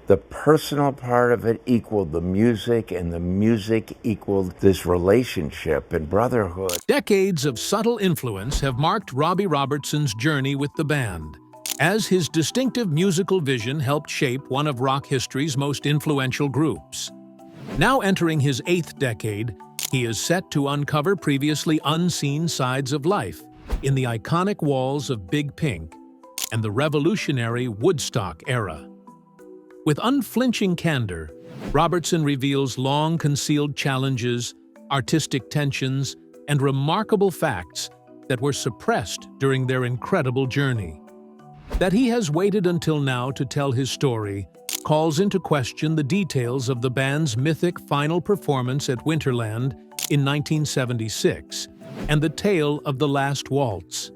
The personal part of it equaled the music, and the music equaled this relationship and brotherhood. Decades of subtle influence have marked Robbie Robertson's journey with the band, as his distinctive musical vision helped shape one of rock history's most influential groups. Now entering his 8th decade, he is set to uncover previously unseen sides of life in the iconic walls of Big Pink and the revolutionary Woodstock era. With unflinching candor, Robertson reveals long-concealed challenges, artistic tensions, and remarkable facts that were suppressed during their incredible journey. That he has waited until now to tell his story calls into question the details of the band's mythic final performance at Winterland in 1976 and the tale of the Last Waltz.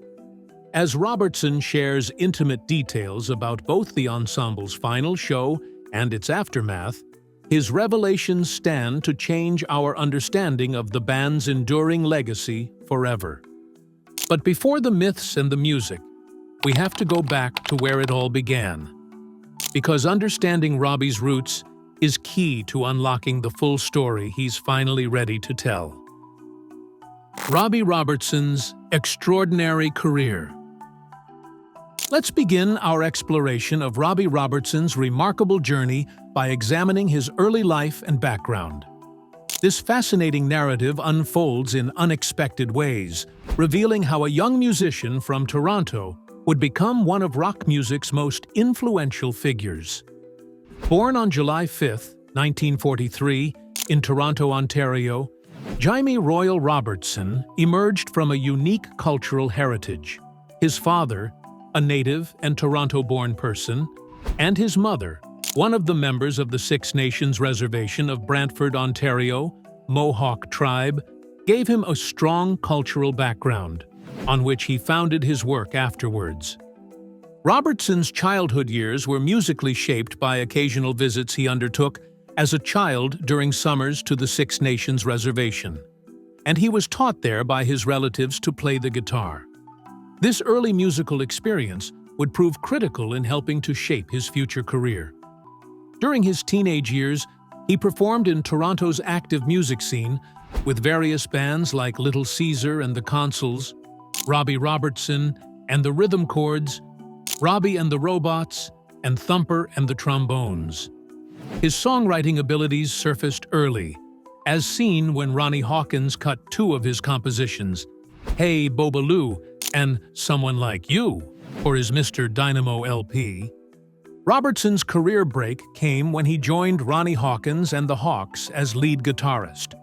As Robertson shares intimate details about both the ensemble's final show and its aftermath, his revelations stand to change our understanding of the band's enduring legacy forever. But before the myths and the music, we have to go back to where it all began. Because understanding Robbie's roots is key to unlocking the full story he's finally ready to tell. Robbie Robertson's extraordinary career. Let's begin our exploration of Robbie Robertson's remarkable journey by examining his early life and background. This fascinating narrative unfolds in unexpected ways, revealing how a young musician from Toronto would become one of rock music's most influential figures. Born on July 5, 1943, in Toronto, Ontario, Jaime Royal Robertson emerged from a unique cultural heritage. His father, a native and Toronto-born person, and his mother, one of the members of the Six Nations Reservation of Brantford, Ontario, Mohawk tribe, gave him a strong cultural background, on which he founded his work afterwards. Robertson's childhood years were musically shaped by occasional visits he undertook as a child during summers to the Six Nations Reservation, and he was taught there by his relatives to play the guitar. This early musical experience would prove critical in helping to shape his future career. During his teenage years, he performed in Toronto's active music scene with various bands like Little Caesar and the Consuls, Robbie Robertson and the Rhythm Chords, Robbie and the Robots, and Thumper and the Trombones. His songwriting abilities surfaced early, as seen when Ronnie Hawkins cut 2 of his compositions, Hey Bobaloo and Someone Like You, for his Mr. Dynamo LP. Robertson's career break came when he joined Ronnie Hawkins and the Hawks as lead guitarist.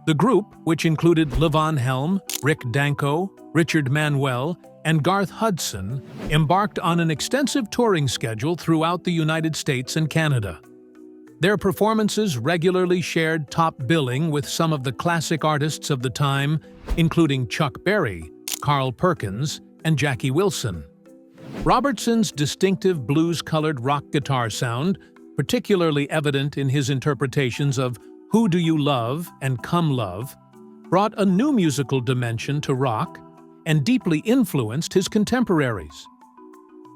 The group, which included Levon Helm, Rick Danko, Richard Manuel, and Garth Hudson, embarked on an extensive touring schedule throughout the United States and Canada. Their performances regularly shared top billing with some of the classic artists of the time, including Chuck Berry, Carl Perkins, and Jackie Wilson. Robertson's distinctive blues-colored rock guitar sound, particularly evident in his interpretations of Who Do You Love and Come Love, brought a new musical dimension to rock and deeply influenced his contemporaries.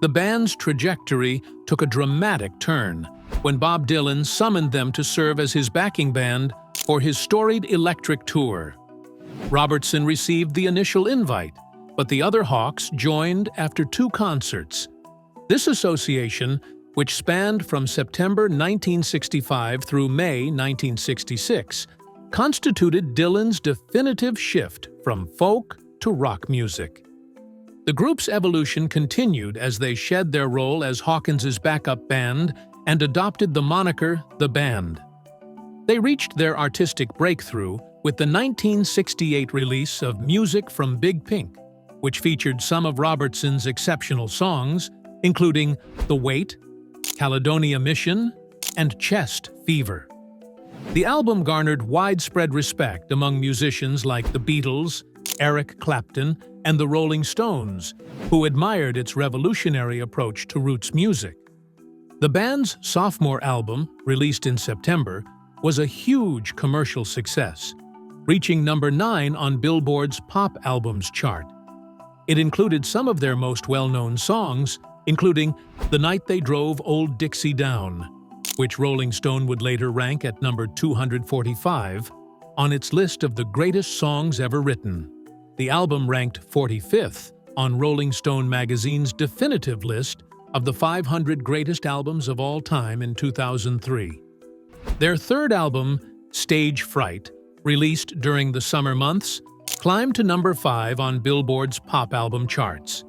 The band's trajectory took a dramatic turn when Bob Dylan summoned them to serve as his backing band for his storied Electric Tour. Robertson received the initial invite, but the other Hawks joined after 2 concerts. This association, which spanned from September 1965 through May 1966, constituted Dylan's definitive shift from folk to rock music. The group's evolution continued as they shed their role as Hawkins's backup band and adopted the moniker The Band. They reached their artistic breakthrough with the 1968 release of Music from Big Pink, which featured some of Robertson's exceptional songs, including The Wait, Caledonia Mission, and Chest Fever. The album garnered widespread respect among musicians like the Beatles, Eric Clapton, and the Rolling Stones, who admired its revolutionary approach to roots music. The band's sophomore album, released in September, was a huge commercial success, reaching number 9 on Billboard's Pop Albums chart. It included some of their most well-known songs, including The Night They Drove Old Dixie Down, which Rolling Stone would later rank at number 245 on its list of the greatest songs ever written. The album ranked 45th on Rolling Stone magazine's definitive list of the 500 greatest albums of all time in 2003. Their third album, Stage Fright, released during the summer months, climbed to number 5 on Billboard's pop album charts.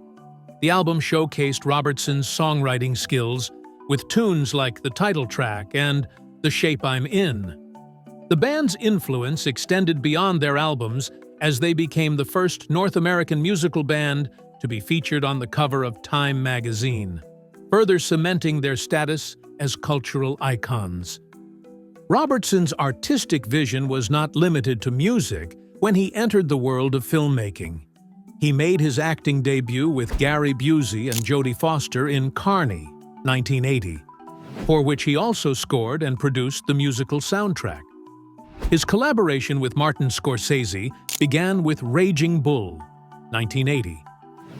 The album showcased Robertson's songwriting skills with tunes like the title track and The Shape I'm In. The band's influence extended beyond their albums as they became the first North American musical band to be featured on the cover of Time magazine, further cementing their status as cultural icons. Robertson's artistic vision was not limited to music when he entered the world of filmmaking. He made his acting debut with Gary Busey and Jodie Foster in Carney, 1980, for which he also scored and produced the musical soundtrack. His collaboration with Martin Scorsese began with Raging Bull, 1980,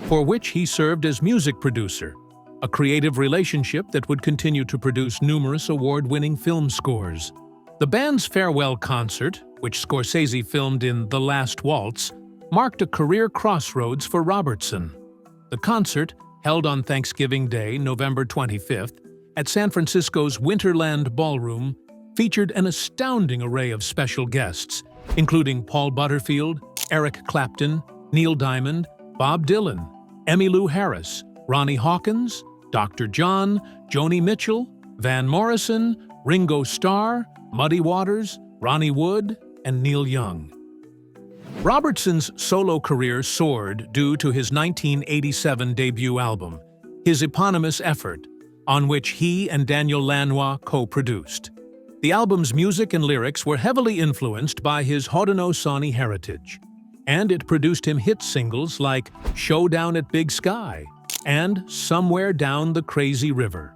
for which he served as music producer, a creative relationship that would continue to produce numerous award-winning film scores. The band's farewell concert, which Scorsese filmed in The Last Waltz, marked a career crossroads for Robertson. The concert, held on Thanksgiving Day, November 25th, at San Francisco's Winterland Ballroom, featured an astounding array of special guests, including Paul Butterfield, Eric Clapton, Neil Diamond, Bob Dylan, Emmylou Harris, Ronnie Hawkins, Dr. John, Joni Mitchell, Van Morrison, Ringo Starr, Muddy Waters, Ronnie Wood, and Neil Young. Robertson's solo career soared due to his 1987 debut album, his eponymous effort, on which he and Daniel Lanois co-produced. The album's music and lyrics were heavily influenced by his Haudenosaunee heritage, and it produced him hit singles like Showdown at Big Sky and Somewhere Down the Crazy River.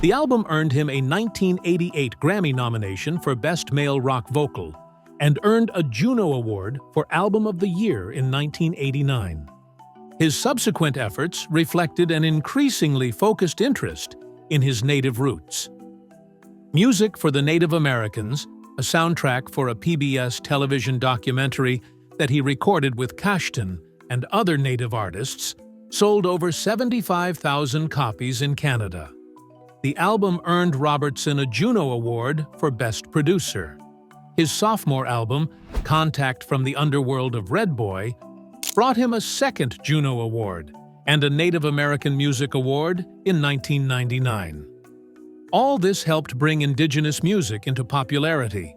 The album earned him a 1988 Grammy nomination for Best Male Rock Vocal and earned a Juno Award for Album of the Year in 1989. His subsequent efforts reflected an increasingly focused interest in his native roots. Music for the Native Americans, a soundtrack for a PBS television documentary that he recorded with Kashtan and other Native artists, sold over 75,000 copies in Canada. The album earned Robertson a Juno Award for Best Producer. His sophomore album, Contact from the Underworld of Red Boy, brought him a second Juno Award and a Native American Music Award in 1999. All this helped bring Indigenous music into popularity.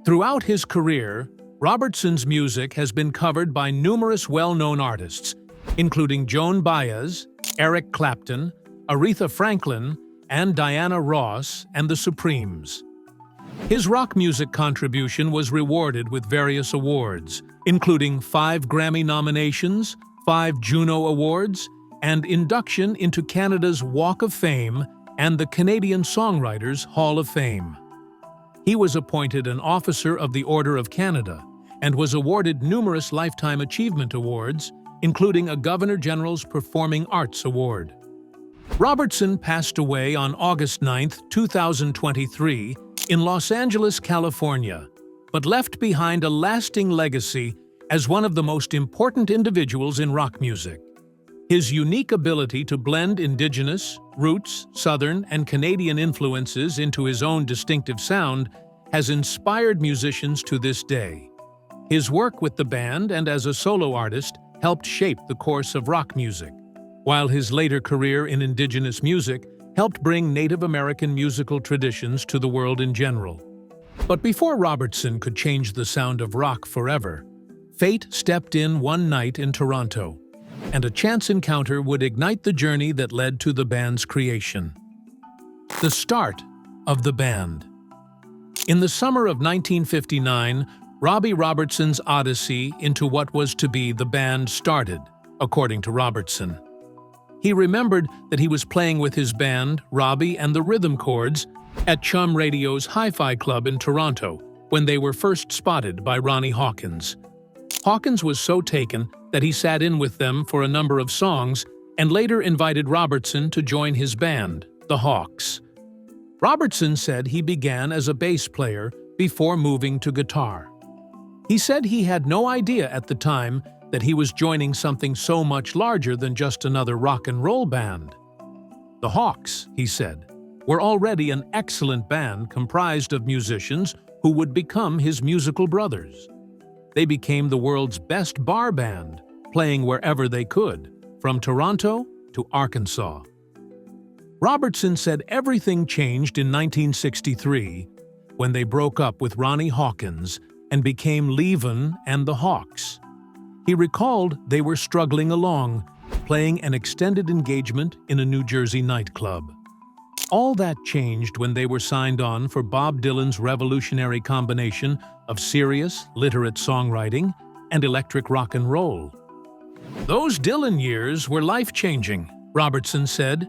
Throughout his career, Robertson's music has been covered by numerous well-known artists, including Joan Baez, Eric Clapton, Aretha Franklin, and Diana Ross and the Supremes. His rock music contribution was rewarded with various awards, including 5 Grammy nominations, 5 Juno Awards, and induction into Canada's Walk of Fame and the Canadian Songwriters Hall of Fame. He was appointed an Officer of the Order of Canada and was awarded numerous Lifetime Achievement Awards, including a Governor General's Performing Arts Award. Robertson passed away on August 9, 2023, in Los Angeles, California, but left behind a lasting legacy as one of the most important individuals in rock music. His unique ability to blend Indigenous, roots, Southern, and Canadian influences into his own distinctive sound has inspired musicians to this day. His work with the band and as a solo artist helped shape the course of rock music, while his later career in Indigenous music helped bring Native American musical traditions to the world in general. But before Robertson could change the sound of rock forever, fate stepped in one night in Toronto, and a chance encounter would ignite the journey that led to the band's creation. The start of the band. In the summer of 1959, Robbie Robertson's odyssey into what was to be the band started, according to Robertson. He remembered that he was playing with his band, Robbie and the Rhythm Chords, at Chum Radio's Hi-Fi Club in Toronto when they were first spotted by Ronnie Hawkins. Hawkins was so taken that he sat in with them for a number of songs and later invited Robertson to join his band, the Hawks. Robertson said he began as a bass player before moving to guitar. He said he had no idea at the time that he was joining something so much larger than just another rock and roll band. The Hawks, he said, were already an excellent band comprised of musicians who would become his musical brothers. They became the world's best bar band, playing wherever they could, from Toronto to Arkansas. Robertson said everything changed in 1963 when they broke up with Ronnie Hawkins and became Levin and the Hawks. He recalled they were struggling along, playing an extended engagement in a New Jersey nightclub. All that changed when they were signed on for Bob Dylan's revolutionary combination of serious, literate songwriting and electric rock and roll. Those Dylan years were life-changing, Robertson said.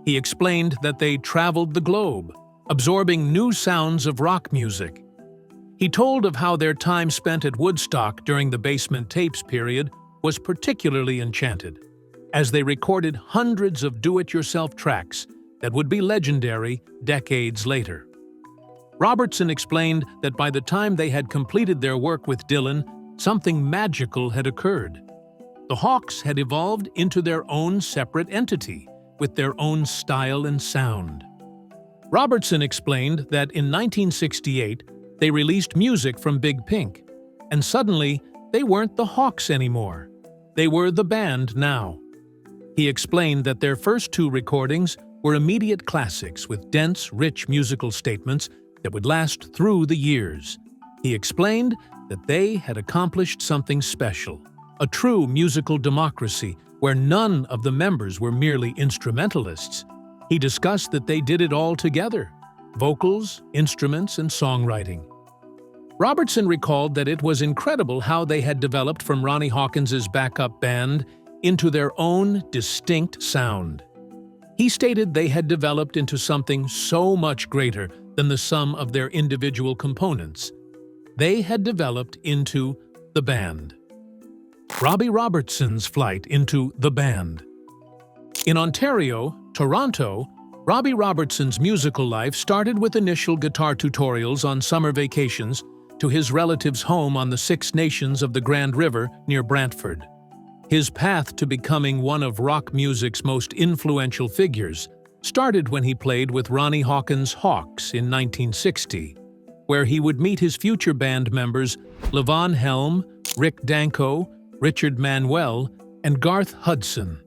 He explained that they traveled the globe, absorbing new sounds of rock music. He told of how their time spent at Woodstock during the basement tapes period was particularly enchanted, as they recorded hundreds of do-it-yourself tracks that would be legendary decades later. Robertson explained that by the time they had completed their work with Dylan, something magical had occurred. The Hawks had evolved into their own separate entity, with their own style and sound. Robertson explained that in 1968, they released music from Big Pink, and suddenly they weren't the Hawks anymore. They were the band now. He explained that their first two recordings were immediate classics with dense, rich musical statements that would last through the years. He explained that they had accomplished something special, a true musical democracy where none of the members were merely instrumentalists. He discussed that they did it all together: vocals, instruments, and songwriting. Robertson recalled that it was incredible how they had developed from Ronnie Hawkins's backup band into their own distinct sound. He stated they had developed into something so much greater than the sum of their individual components. They had developed into the band. Robbie Robertson's flight into the band. In Ontario, Toronto, Robbie Robertson's musical life started with initial guitar tutorials on summer vacations to his relative's home on the Six Nations of the Grand River near Brantford. His path to becoming one of rock music's most influential figures started when he played with Ronnie Hawkins' Hawks in 1960, where he would meet his future band members Levon Helm, Rick Danko, Richard Manuel, and Garth Hudson.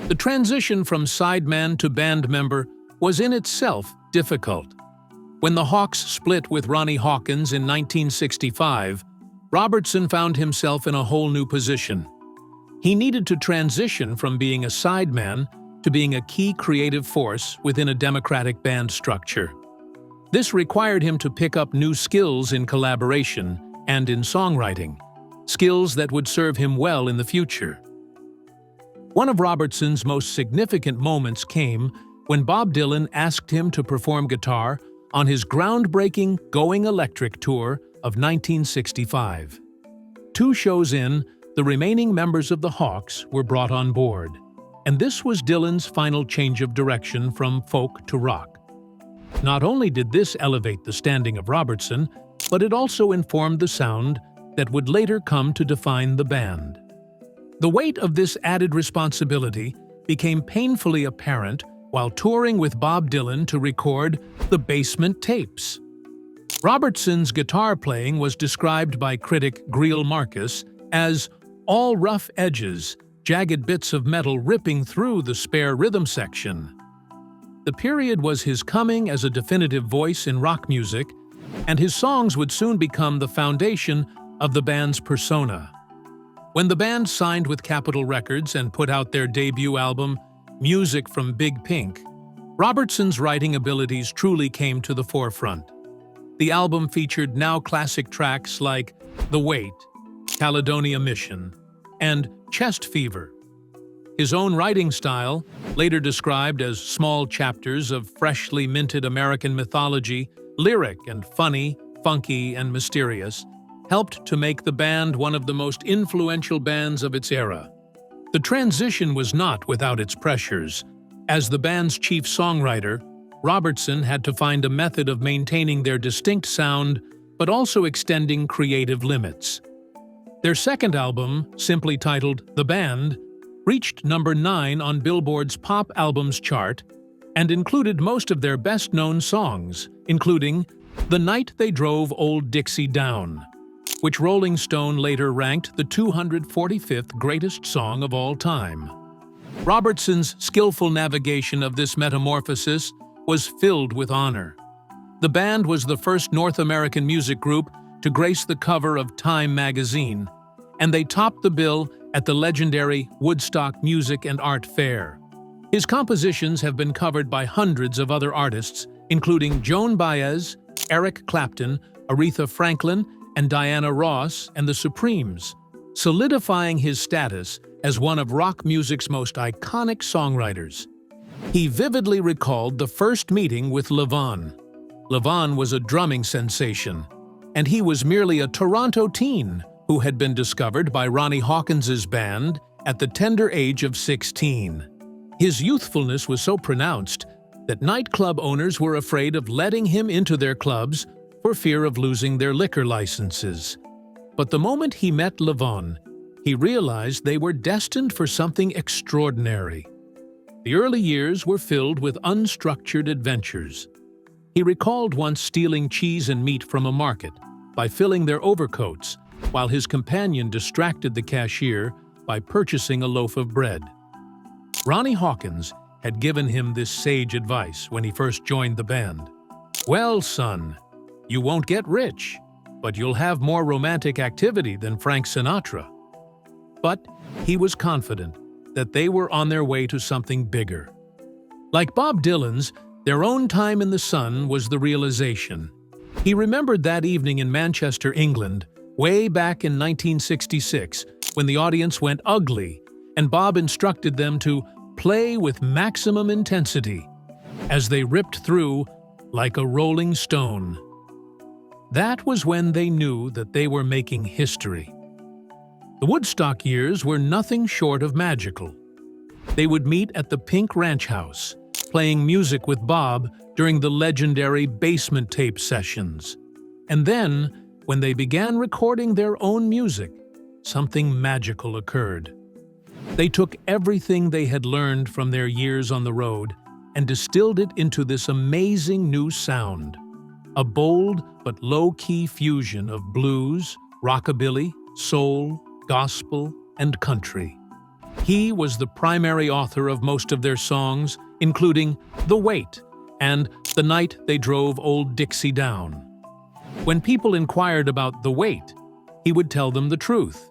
The transition from sideman to band member was in itself difficult. When the Hawks split with Ronnie Hawkins in 1965, Robertson found himself in a whole new position. He needed to transition from being a sideman to being a key creative force within a democratic band structure. This required him to pick up new skills in collaboration and in songwriting, skills that would serve him well in the future. One of Robertson's most significant moments came when Bob Dylan asked him to perform guitar on his groundbreaking Going Electric tour of 1965. 2 shows in, the remaining members of the Hawks were brought on board, and this was Dylan's final change of direction from folk to rock. Not only did this elevate the standing of Robertson, but it also informed the sound that would later come to define the band. The weight of this added responsibility became painfully apparent while touring with Bob Dylan to record the Basement Tapes. Robertson's guitar playing was described by critic Greil Marcus as all rough edges, jagged bits of metal ripping through the spare rhythm section. The period was his coming as a definitive voice in rock music, and his songs would soon become the foundation of the band's persona. When the band signed with Capitol Records and put out their debut album, Music from Big Pink, Robertson's writing abilities truly came to the forefront. The album featured now classic tracks like The Weight, Caledonia Mission, and Chest Fever. His own writing style, later described as small chapters of freshly minted American mythology, lyric and funny, funky, and mysterious, helped to make the band one of the most influential bands of its era. The transition was not without its pressures. As the band's chief songwriter, Robertson had to find a method of maintaining their distinct sound, but also extending creative limits. Their second album, simply titled The Band, reached number 9 on Billboard's Pop Albums chart and included most of their best-known songs, including The Night They Drove Old Dixie Down, which Rolling Stone later ranked the 245th greatest song of all time. Robertson's skillful navigation of this metamorphosis was filled with honor. The band was the first North American music group to grace the cover of Time magazine, and they topped the bill at the legendary Woodstock Music and Art Fair. His compositions have been covered by hundreds of other artists, including Joan Baez, Eric Clapton, Aretha Franklin, and Diana Ross and the Supremes, solidifying his status as one of rock music's most iconic songwriters. He vividly recalled the first meeting with Levon. Levon was a drumming sensation, and he was merely a Toronto teen who had been discovered by Ronnie Hawkins's band at the tender age of 16. His youthfulness was so pronounced that nightclub owners were afraid of letting him into their clubs for fear of losing their liquor licenses. But the moment he met Levon, he realized they were destined for something extraordinary. The early years were filled with unstructured adventures. He recalled once stealing cheese and meat from a market by filling their overcoats, while his companion distracted the cashier by purchasing a loaf of bread. Ronnie Hawkins had given him this sage advice when he first joined the band. "Well, son, you won't get rich, but you'll have more romantic activity than Frank Sinatra." But he was confident that they were on their way to something bigger. Like Bob Dylan's, their own time in the sun was the realization. He remembered that evening in Manchester, England, way back in 1966, when the audience went ugly, and Bob instructed them to play with maximum intensity as they ripped through like a rolling stone. That was when they knew that they were making history. The Woodstock years were nothing short of magical. They would meet at the Pink Ranch House, playing music with Bob during the legendary basement tape sessions. And then, when they began recording their own music, something magical occurred. They took everything they had learned from their years on the road and distilled it into this amazing new sound. A bold but low-key fusion of blues, rockabilly, soul, gospel, and country. He was the primary author of most of their songs, including The Wait and The Night They Drove Old Dixie Down. When people inquired about The Wait, he would tell them the truth.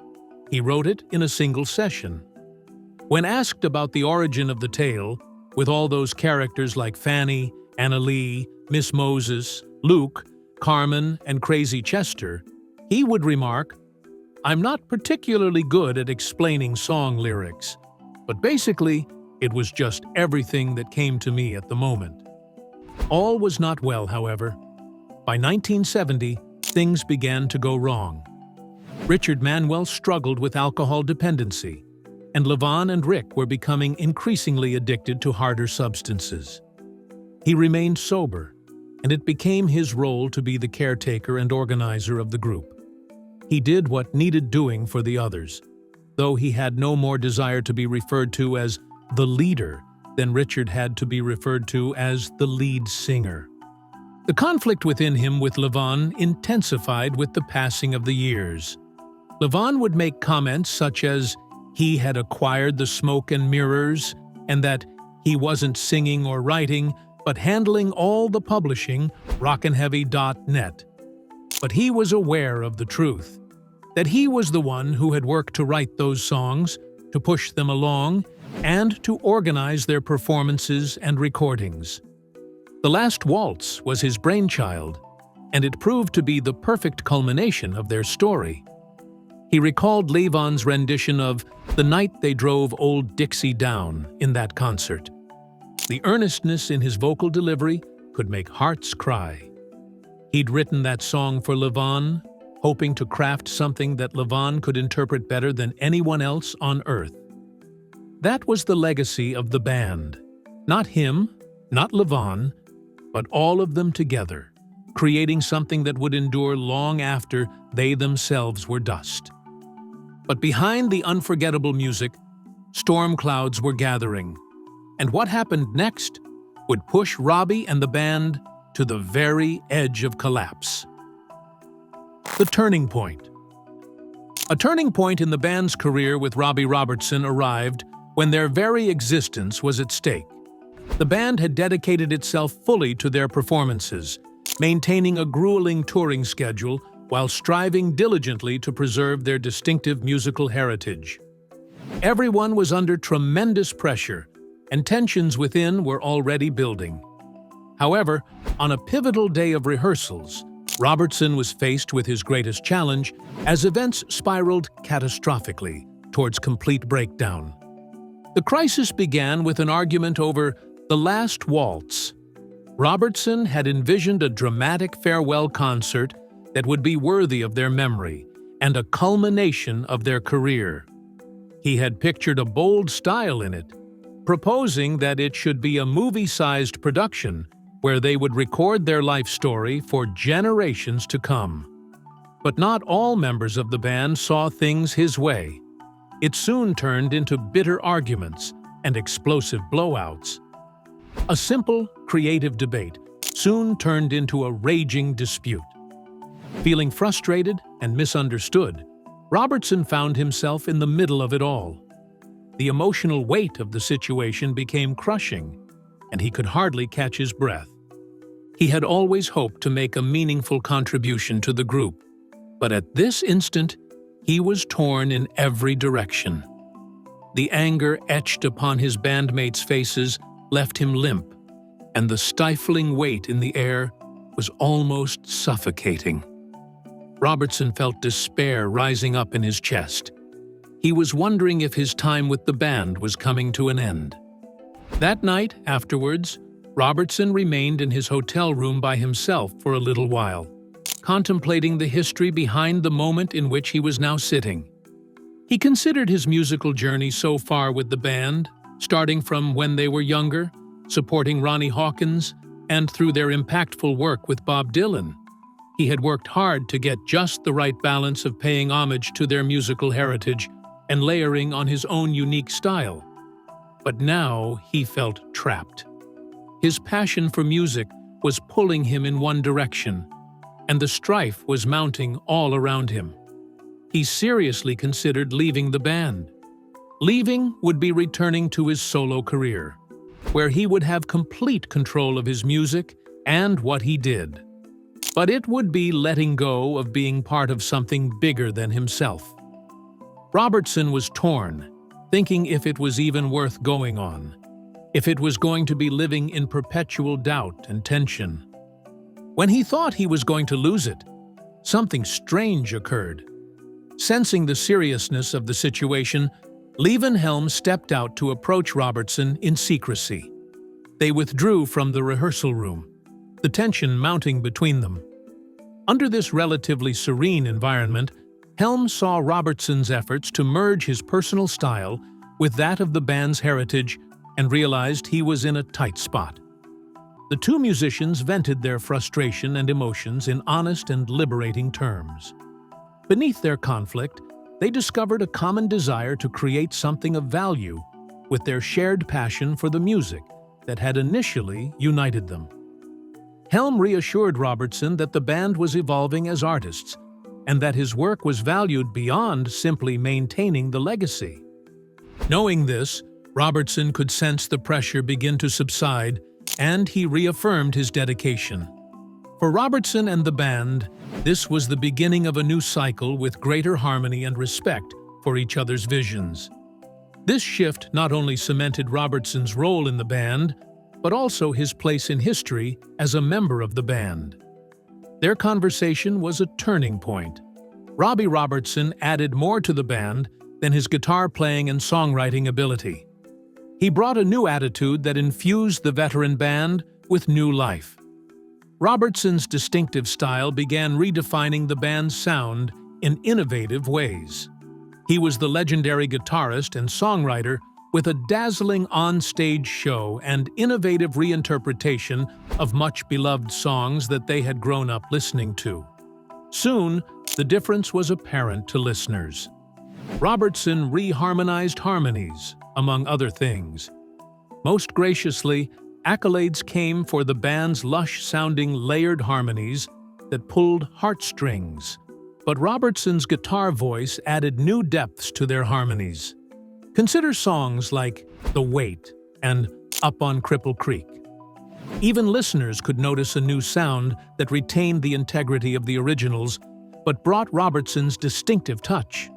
He wrote it in a single session. When asked about the origin of the tale, with all those characters like Fanny, Anna Lee, Miss Moses, Luke, Carmen, and Crazy Chester, he would remark, "I'm not particularly good at explaining song lyrics, but basically, it was just everything that came to me at the moment." All was not well, however. By 1970, things began to go wrong. Richard Manuel struggled with alcohol dependency, and Levon and Rick were becoming increasingly addicted to harder substances. He remained sober, and it became his role to be the caretaker and organizer of the group. He did what needed doing for the others, though he had no more desire to be referred to as the leader than Richard had to be referred to as the lead singer. The conflict within him with Levon intensified with the passing of the years. Levon would make comments such as he had acquired the smoke and mirrors, and that he wasn't singing or writing, but handling all the publishing, rockinheavy.net. But he was aware of the truth, that he was the one who had worked to write those songs, to push them along, and to organize their performances and recordings. The Last Waltz was his brainchild, and it proved to be the perfect culmination of their story. He recalled Levon's rendition of The Night They Drove Old Dixie Down in that concert. The earnestness in his vocal delivery could make hearts cry. He'd written that song for Levon, hoping to craft something that Levon could interpret better than anyone else on earth. That was the legacy of the band. Not him, not Levon, but all of them together, creating something that would endure long after they themselves were dust. But behind the unforgettable music, storm clouds were gathering, and what happened next would push Robbie and the band to the very edge of collapse. The turning point. A turning point in the band's career with Robbie Robertson arrived when their very existence was at stake. The band had dedicated itself fully to their performances, maintaining a grueling touring schedule while striving diligently to preserve their distinctive musical heritage. Everyone was under tremendous pressure, and tensions within were already building. However, on a pivotal day of rehearsals, Robertson was faced with his greatest challenge as events spiraled catastrophically towards complete breakdown. The crisis began with an argument over the Last Waltz. Robertson had envisioned a dramatic farewell concert that would be worthy of their memory and a culmination of their career. He had pictured a bold style in it, proposing that it should be a movie-sized production where they would record their life story for generations to come. But not all members of the band saw things his way. It soon turned into bitter arguments and explosive blowouts. A simple, creative debate soon turned into a raging dispute. Feeling frustrated and misunderstood, Robertson found himself in the middle of it all. The emotional weight of the situation became crushing, and he could hardly catch his breath. He had always hoped to make a meaningful contribution to the group, but at this instant, he was torn in every direction. The anger etched upon his bandmates' faces left him limp, and the stifling weight in the air was almost suffocating. Robertson felt despair rising up in his chest. He was wondering if his time with the band was coming to an end. That night, afterwards, Robertson remained in his hotel room by himself for a little while, contemplating the history behind the moment in which he was now sitting. He considered his musical journey so far with the band, starting from when they were younger, supporting Ronnie Hawkins, and through their impactful work with Bob Dylan. He had worked hard to get just the right balance of paying homage to their musical heritage and layering on his own unique style. But now he felt trapped. His passion for music was pulling him in one direction, and the strife was mounting all around him. He seriously considered leaving the band. Leaving would be returning to his solo career, where he would have complete control of his music and what he did. But it would be letting go of being part of something bigger than himself. Robertson was torn, thinking if it was even worth going on, if it was going to be living in perpetual doubt and tension. When he thought he was going to lose it, something strange occurred. Sensing the seriousness of the situation, Levin Helm stepped out to approach Robertson in secrecy. They withdrew from the rehearsal room, the tension mounting between them. Under this relatively serene environment, Helm saw Robertson's efforts to merge his personal style with that of the band's heritage and realized he was in a tight spot. The two musicians vented their frustration and emotions in honest and liberating terms. Beneath their conflict, they discovered a common desire to create something of value with their shared passion for the music that had initially united them. Helm reassured Robertson that the band was evolving as artists and that his work was valued beyond simply maintaining the legacy. Knowing this, Robertson could sense the pressure begin to subside, and he reaffirmed his dedication. For Robertson and the band, this was the beginning of a new cycle with greater harmony and respect for each other's visions. This shift not only cemented Robertson's role in the band, but also his place in history as a member of the band. Their conversation was a turning point. Robbie Robertson added more to the band than his guitar playing and songwriting ability. He brought a new attitude that infused the veteran band with new life. Robertson's distinctive style began redefining the band's sound in innovative ways. He was the legendary guitarist and songwriter with a dazzling on-stage show and innovative reinterpretation of much-beloved songs that they had grown up listening to. Soon, the difference was apparent to listeners. Robertson reharmonized harmonies, among other things. Most graciously, accolades came for the band's lush-sounding layered harmonies that pulled heartstrings. But Robertson's guitar voice added new depths to their harmonies. Consider songs like The Weight and Up on Cripple Creek. Even listeners could notice a new sound that retained the integrity of the originals, but brought Robertson's distinctive touch.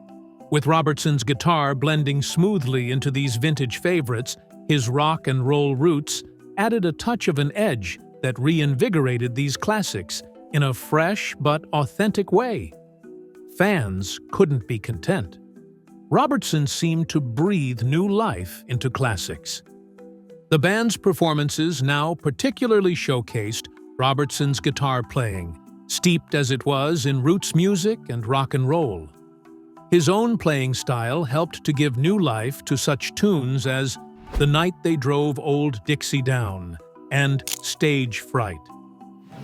With Robertson's guitar blending smoothly into these vintage favorites, his rock and roll roots added a touch of an edge that reinvigorated these classics in a fresh but authentic way. Fans couldn't be content. Robertson seemed to breathe new life into classics. The band's performances now particularly showcased Robertson's guitar playing, steeped as it was in roots music and rock and roll. His own playing style helped to give new life to such tunes as The Night They Drove Old Dixie Down and Stage Fright.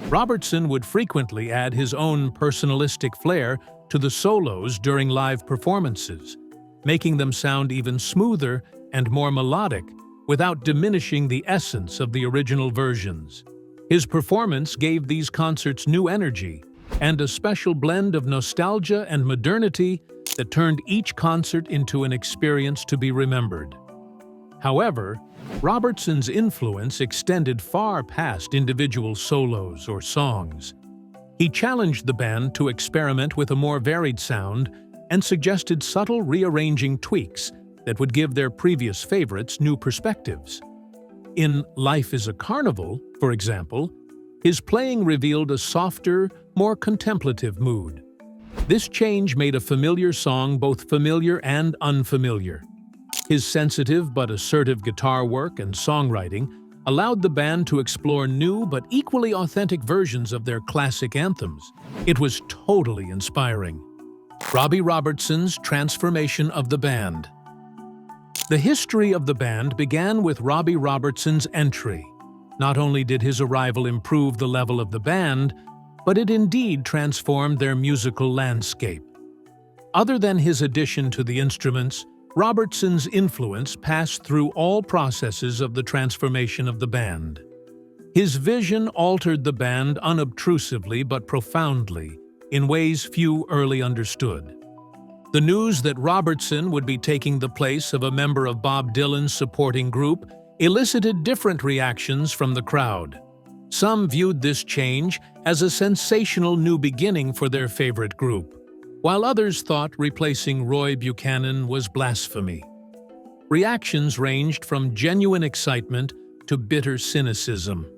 Robertson would frequently add his own personalistic flair to the solos during live performances, making them sound even smoother and more melodic without diminishing the essence of the original versions. His performance gave these concerts new energy and a special blend of nostalgia and modernity that turned each concert into an experience to be remembered. However, Robertson's influence extended far past individual solos or songs. He challenged the band to experiment with a more varied sound and suggested subtle rearranging tweaks that would give their previous favorites new perspectives. In Life is a Carnival, for example, his playing revealed a softer, more contemplative mood. This change made a familiar song both familiar and unfamiliar. His sensitive but assertive guitar work and songwriting allowed the band to explore new but equally authentic versions of their classic anthems. It was totally inspiring. Robbie Robertson's transformation of the band. The history of the band began with Robbie Robertson's entry. Not only did his arrival improve the level of the band, but it indeed transformed their musical landscape. Other than his addition to the instruments, Robertson's influence passed through all processes of the transformation of the band. His vision altered the band unobtrusively but profoundly, in ways few early understood. The news that Robertson would be taking the place of a member of Bob Dylan's supporting group elicited different reactions from the crowd. Some viewed this change as a sensational new beginning for their favorite group, while others thought replacing Roy Buchanan was blasphemy. Reactions ranged from genuine excitement to bitter cynicism.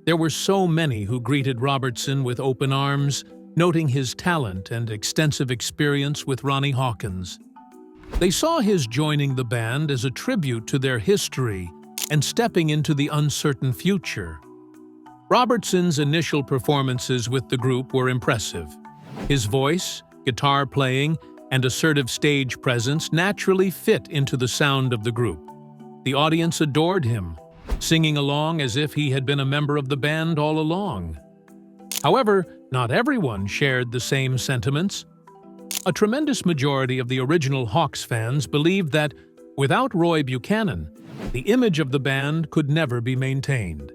There were so many who greeted Robertson with open arms, noting his talent and extensive experience with Ronnie Hawkins. They saw his joining the band as a tribute to their history and stepping into the uncertain future. Robertson's initial performances with the group were impressive. His voice, guitar playing, and assertive stage presence naturally fit into the sound of the group. The audience adored him, singing along as if he had been a member of the band all along. However, not everyone shared the same sentiments. A tremendous majority of the original Hawks fans believed that, without Roy Buchanan, the image of the band could never be maintained.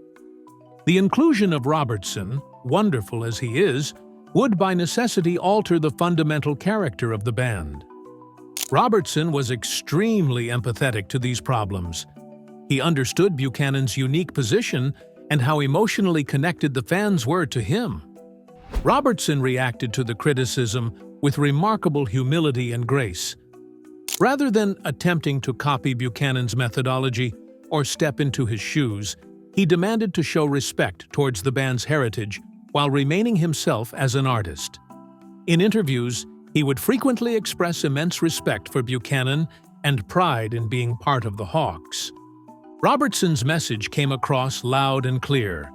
The inclusion of Robertson, wonderful as he is, would by necessity alter the fundamental character of the band. Robertson was extremely empathetic to these problems. He understood Buchanan's unique position and how emotionally connected the fans were to him. Robertson reacted to the criticism with remarkable humility and grace. Rather than attempting to copy Buchanan's methodology or step into his shoes, he demanded to show respect towards the band's heritage while remaining himself as an artist. In interviews, he would frequently express immense respect for Buchanan and pride in being part of the Hawks. Robertson's message came across loud and clear.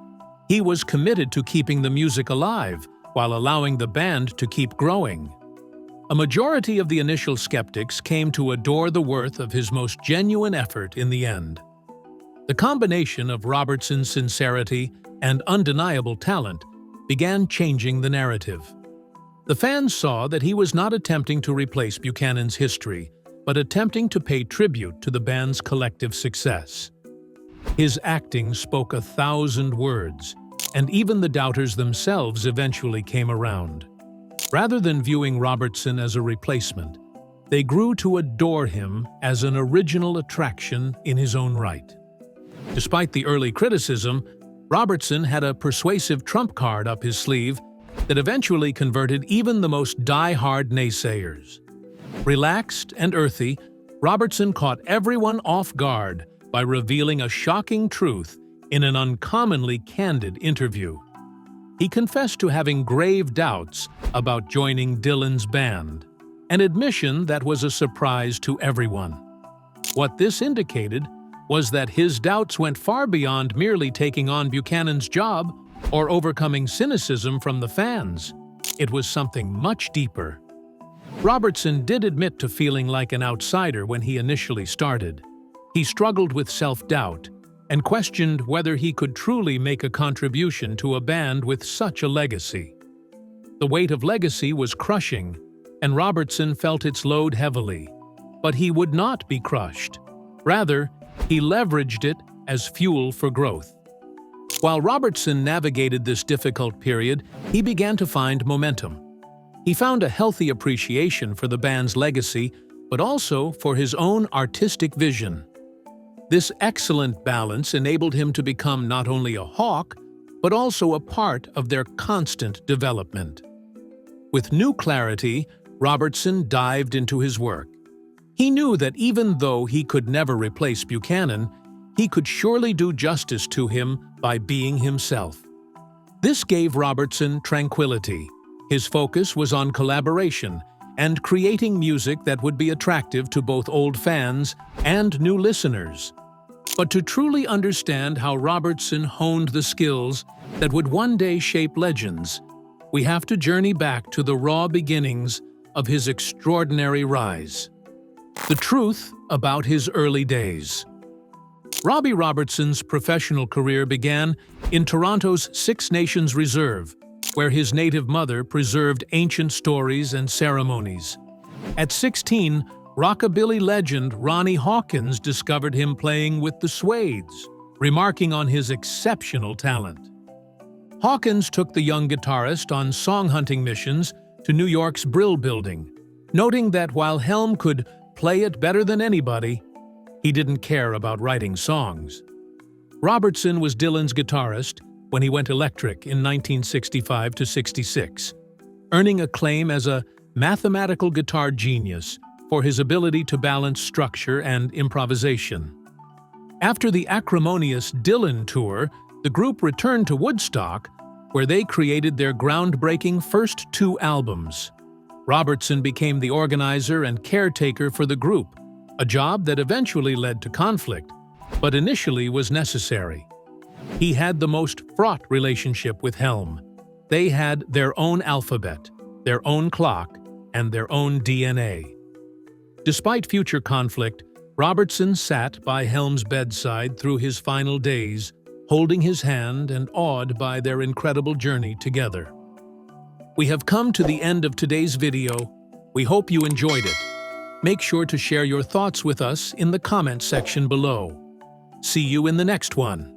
He was committed to keeping the music alive while allowing the band to keep growing. A majority of the initial skeptics came to adore the worth of his most genuine effort in the end. The combination of Robertson's sincerity and undeniable talent began changing the narrative. The fans saw that he was not attempting to replace Buchanan's history, but attempting to pay tribute to the band's collective success. His acting spoke 1,000 words, and even the doubters themselves eventually came around. Rather than viewing Robertson as a replacement, they grew to adore him as an original attraction in his own right. Despite the early criticism, Robertson had a persuasive trump card up his sleeve that eventually converted even the most die-hard naysayers. Relaxed and earthy, Robertson caught everyone off guard by revealing a shocking truth in an uncommonly candid interview. He confessed to having grave doubts about joining Dylan's band, an admission that was a surprise to everyone. What this indicated was that his doubts went far beyond merely taking on Buchanan's job or overcoming cynicism from the fans. It was something much deeper. Robertson did admit to feeling like an outsider when he initially started. He struggled with self-doubt and questioned whether he could truly make a contribution to a band with such a legacy. The weight of legacy was crushing, and Robertson felt its load heavily. But he would not be crushed. Rather, he leveraged it as fuel for growth. While Robertson navigated this difficult period, he began to find momentum. He found a healthy appreciation for the band's legacy, but also for his own artistic vision. This excellent balance enabled him to become not only a hawk, but also a part of their constant development. With new clarity, Robertson dived into his work. He knew that even though he could never replace Buchanan, he could surely do justice to him by being himself. This gave Robertson tranquility. His focus was on collaboration and creating music that would be attractive to both old fans and new listeners. But to truly understand how Robertson honed the skills that would one day shape legends, we have to journey back to the raw beginnings of his extraordinary rise. The truth about his early days. Robbie Robertson's professional career began in Toronto's Six Nations Reserve, where his native mother preserved ancient stories and ceremonies. At 16, rockabilly legend Ronnie Hawkins discovered him playing with the Suedes, remarking on his exceptional talent. Hawkins took the young guitarist on song-hunting missions to New York's Brill Building, noting that while Helm could play it better than anybody, he didn't care about writing songs. Robertson was Dylan's guitarist when he went electric in 1965 to 66, earning acclaim as a mathematical guitar genius for his ability to balance structure and improvisation. After the acrimonious Dylan tour, the group returned to Woodstock, where they created their groundbreaking first 2 albums. Robertson became the organizer and caretaker for the group, a job that eventually led to conflict, but initially was necessary. He had the most fraught relationship with Helm. They had their own alphabet, their own clock, and their own DNA. Despite future conflict, Robertson sat by Helm's bedside through his final days, holding his hand and awed by their incredible journey together. We have come to the end of today's video. We hope you enjoyed it. Make sure to share your thoughts with us in the comments section below. See you in the next one.